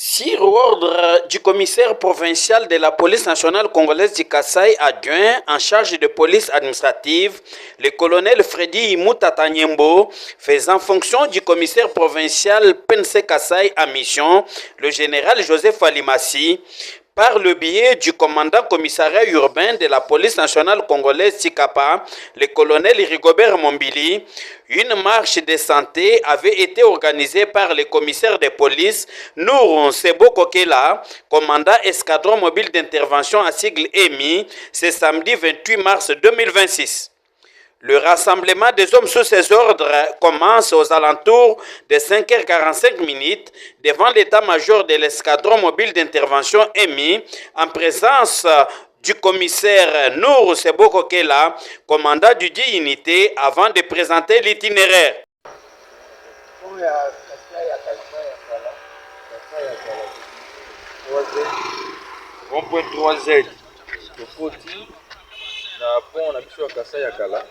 Sur ordre du commissaire provincial de la police nationale congolaise du Kasaï adjoint en charge de police administrative, le colonel Freddy Moutata Nyembo, faisant fonction du commissaire provincial Pense Kasaï à mission, le général Joseph Alimassi, par le biais du commandant commissariat urbain de la police nationale congolaise Tikapa, le colonel Rigobert Mombili, une marche de santé avait été organisée par le commissaire de police Nour Sebo Kokela, commandant escadron mobile d'intervention à sigle EMI, ce samedi 28 mars 2026. Le rassemblement des hommes sous ses ordres commence aux alentours de 5h45 devant l'état-major de l'escadron mobile d'intervention EMI en présence du commissaire Nour Sebo Kokela, commandant du dit unité, avant de présenter l'itinéraire. Rond-point 3Z, Topoti, na pont na biso ya Kasai ya Kala,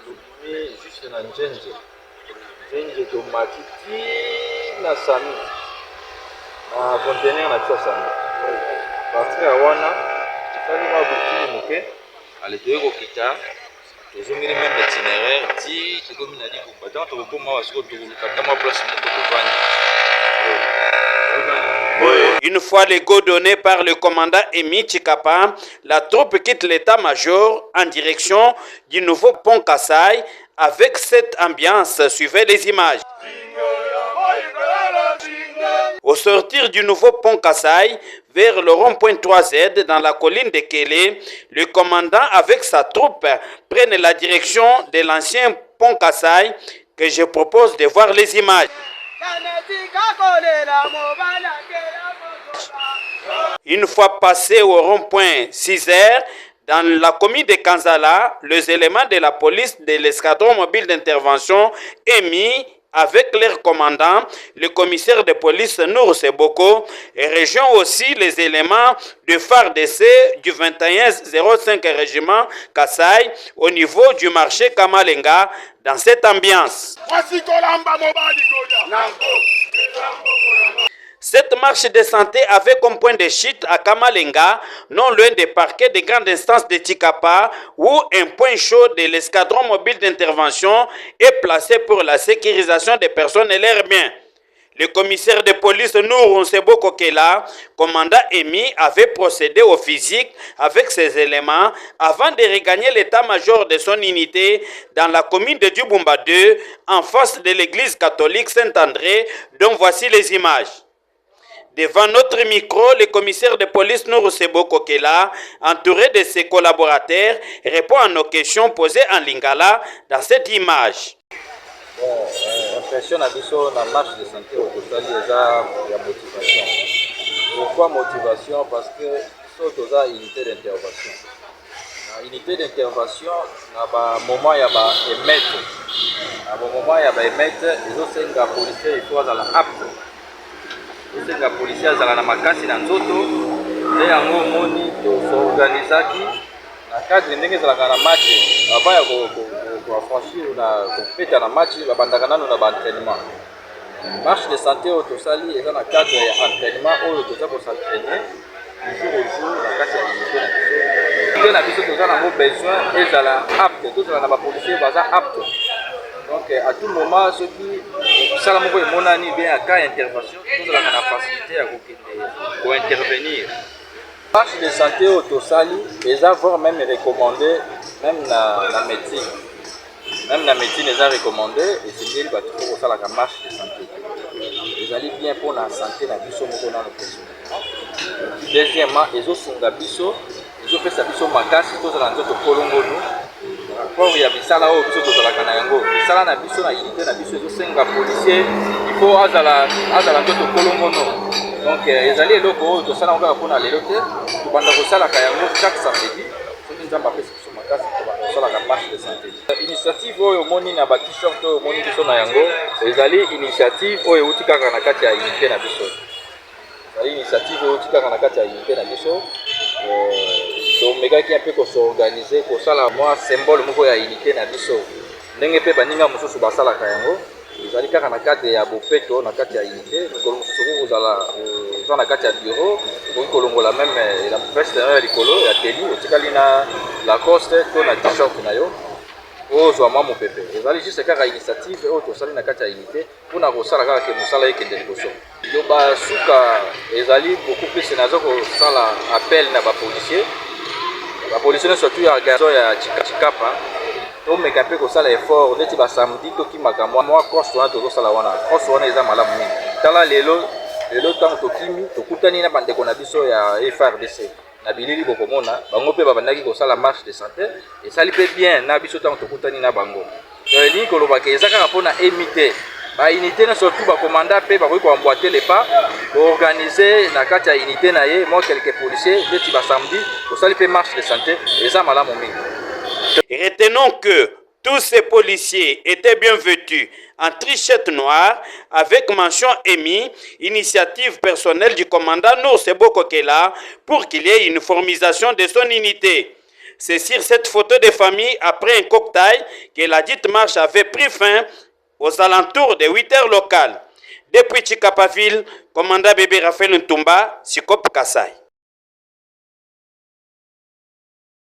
tokumi juste na Njenje. Njenje tomati ti na Sami, na conteneur na biso ya Sami. Partir ya wana, tofali mwa bukini moke, ale toye kokita, tozongeli meme itinéraire ti tokomi na Libumba. Ntango tokokoma awa sikoyo tokokata mwa place moko tovandi. Une fois les go donnés par le commandant Emi Chikapa, la troupe quitte l'état-major en direction du nouveau pont Kasaï. Avec cette ambiance, suivez les images. Au sortir du nouveau pont Kasaï, vers le rond-point 3Z dans la colline de Kélé, le commandant avec sa troupe prennent la direction de l'ancien pont Kasaï que je propose de voir les images. Une fois passé au rond-point 6h, dans la commune de Kanzala, les éléments de la police de l'escadron mobile d'intervention EMI, avec leur commandant, le commissaire de police Nour Seboko, et rejoint aussi les éléments de FARDC du 2105 régiment Kasaï au niveau du marché Kamalenga dans cette ambiance. Cette marche de santé avait comme point de chute à Kamalenga, non loin des parquets de grande instance de Tikapa, où un point chaud de l'escadron mobile d'intervention est placé pour la sécurisation des personnes et leurs biens. Le commissaire de police Nour Sebo Kokela, commandant EMI, avait procédé au physique avec ses éléments avant de regagner l'état-major de son unité dans la commune de Dubumba 2, en face de l'église catholique Saint-André, dont voici les images. Devant notre micro, le commissaire de police Nour Sebo Kokela, entouré de ses collaborateurs, répond à nos questions posées en lingala dans cette image. Bon, impression à biso na marche de santé au total il y a motivation. Pourquoi motivation? Parce que surtout ça unité d'intervention. Na unité d'intervention na ba moment ya ba émettre. Na ba moment ya ba émettre, les autres senga policiers il faut la apte. Les senga policiers zala na makasi na nzoto, nde yango moni to s'organisaki na cadre ndenge zala na match avant ya ko franchir na compéter na match babandaka nano na ba entraînement. Marche de santé au tosali eza na cadre ya entraînement oyo toza ko s'entraîner jour au jour na kati ya unité na biso. Unité na biso toza na mo besoin ezala apte, tozala na ba policiers baza apte. Donc à tout moment ceux qui sala moko emonani bien à cas intervention tozala na facilité ya ko intervenir. Marche de santé au tosali eza voire même recommandé même na médecine. Même la médecine les a recommandé et c'est bien parce qu'il faut faire la marche de santé. Ils allaient bien pour la santé la biso moko na le. Deuxièmement, ils ont songa biso, ils ont fait sa biso makasi tous dans notre kolongo nous. Pour y a bisala o biso to la kana yango. Bisala na biso na unité na biso ils senga policier, il faut azala notre kolongo nous. Donc ils allaient loko to sala ngaka pour na lelote, to banda ko sala ka yango chaque samedi. Soki nzamba pesa biso makasi to la marche de santé. Initiative oyo moni na ba t-shirt oyo moni biso na yango ezali initiative oyo euti kaka na kati ya unité na biso. Ezali initiative oyo euti kaka na kati ya unité na biso. Tomekaki un peu ko s'organiser ko sala mwa symbole moko ya unité na biso. Ndenge pe baninga mosusu basalaka yango ezali kaka na kati ya bopeto na kati ya unité soki oza na kati ya bureau okoki kolongola meme veste na yo ya likolo ya teli otikali na lacoste to na t-shirt na yo ozwa mwa mopepe ezali juste kaka initiative oyo tosali na kati ya unité mpona kosala kaka ke mosala ekende liboso yo basuka ezali beaucoup plus naza kosala appel na bapolisier surtout ya garçon ya chikapa tomeka mpe kosala effort neti basamedi tokimaka mwa course wana tozosala wana course wana eza malamu mingi tala lelo ntango tokimi tokutani na bandeko na biso ya FRDC na bilili bokomona bango mpe babandaki kosala marche de santé esali mpe bien na biso ntango tokutani na bango elingi kolobaka eza kaka mpona emite baunité na surtout bakomanda mpe bakoki koambwate le pas koorganize na kati ya unité na ye mo quelques policiers neti basamedi kosali mpe marche de santé eza malamu mingi. Retenons que tous ces policiers étaient bien vêtus en trichette noire avec mention EMI, initiative personnelle du commandant Nour Sebo Kokela pour qu'il y ait une uniformisation de son unité. C'est sur cette photo de famille après un cocktail que la dite marche avait pris fin aux alentours de 8 heures locales. Depuis Chikapaville, commandant bébé Raphaël Ntumba, Sikop Kassai.